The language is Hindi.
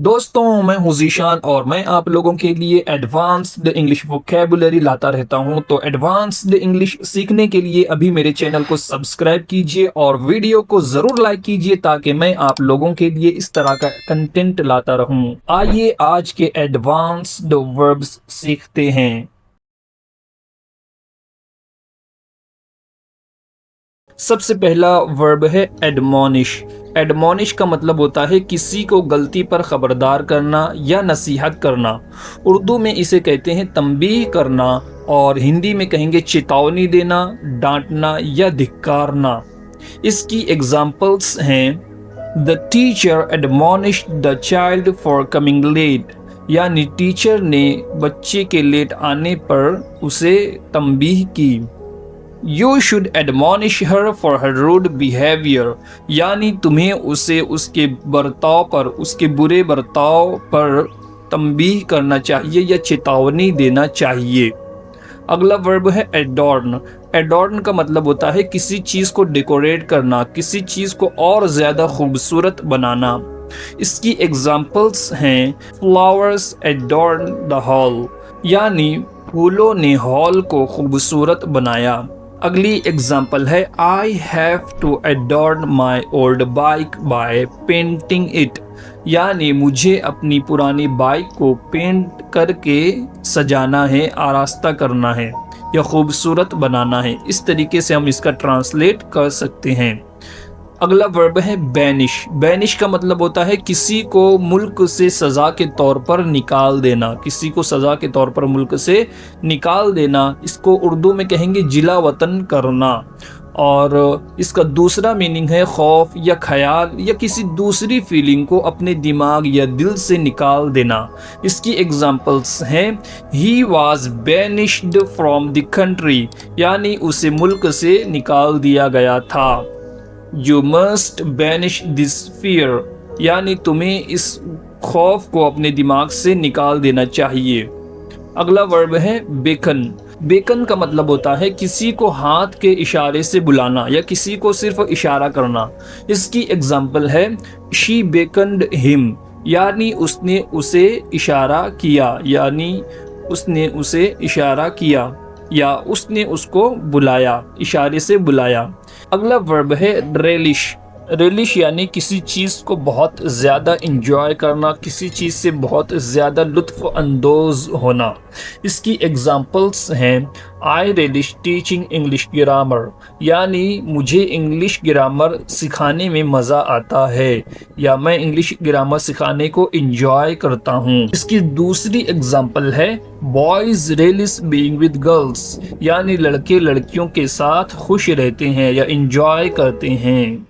दोस्तों, मैं हूं ज़ीशान और मैं आप लोगों के लिए एडवांस्ड इंग्लिश वोकैबुलरी लाता रहता हूं। तो एडवांस्ड इंग्लिश सीखने के लिए अभी मेरे चैनल को सब्सक्राइब कीजिए और वीडियो को ज़रूर लाइक कीजिए ताकि मैं आप लोगों के लिए इस तरह का कंटेंट लाता रहूं। आइए आज के एडवांस्ड वर्ब्स सीखते हैं। सबसे पहला वर्ब है एडमोनिश। एडमोनिश का मतलब होता है किसी को गलती पर खबरदार करना या नसीहत करना। उर्दू में इसे कहते हैं तंबीह करना और हिंदी में कहेंगे चेतावनी देना, डांटना या धिक्कारना। इसकी एग्जाम्पल्स हैं the teacher admonished the child for coming late, यानी टीचर ने बच्चे के लेट आने पर उसे तंबीह की। You should admonish her for her rude behavior, यानी तुम्हें उसे उसके बर्ताव पर, उसके बुरे बर्ताव पर तंबीह करना चाहिए या चेतावनी देना चाहिए। अगला वर्ब है एडॉर्न। एडॉर्न का मतलब होता है किसी चीज को डेकोरेट करना, किसी चीज को और ज्यादा खूबसूरत बनाना। इसकी एग्जाम्पल्स हैं फ्लावर्स एडॉर्न द हॉल, यानी फूलों ने हॉल को खूबसूरत बनाया। अगली एग्जाम्पल है I have to adorn my old bike by painting it, यानी मुझे अपनी पुरानी बाइक को पेंट करके सजाना है, आरास्ता करना है या खूबसूरत बनाना है। इस तरीके से हम इसका ट्रांसलेट कर सकते हैं। अगला वर्ब है बैनिश। बैनिश का मतलब होता है किसी को मुल्क से सज़ा के तौर पर निकाल देना, किसी को सज़ा के तौर पर मुल्क से निकाल देना। इसको उर्दू में कहेंगे जिला वतन करना। और इसका दूसरा मीनिंग है खौफ या ख्याल या किसी दूसरी फीलिंग को अपने दिमाग या दिल से निकाल देना। इसकी एग्जाम्पल्स हैं he was banished from the country, यानी उसे मुल्क से निकाल दिया गया था। You must banish this fear, यानी तुम्हें इस खौफ को अपने दिमाग से निकाल देना चाहिए। अगला वर्ब है बेकन। बेकन का मतलब होता है किसी को हाथ के इशारे से बुलाना या किसी को सिर्फ इशारा करना। इसकी एग्जाम्पल है शी बेकन्ड हिम, यानी उसने उसे इशारा किया, यानी उसने उसे इशारा किया या उसने उसको बुलाया, इशारे से बुलाया। अगला वर्ब है रेलिश। रेलिश यानी किसी चीज़ को बहुत ज़्यादा इंजॉय करना, किसी चीज़ से बहुत ज़्यादा लुत्फ़ अंदोज़ होना। इसकी एग्जाम्पल्स हैं आई रेलिश टीचिंग इंग्लिश ग्रामर, यानी मुझे इंग्लिश ग्रामर सिखाने में मज़ा आता है या मैं इंग्लिश ग्रामर सिखाने को इंजॉय करता हूँ। इसकी दूसरी एग्जाम्पल है boys relish being with girls, यानी लड़के लड़कियों के साथ खुश रहते हैं या इंजॉय करते हैं।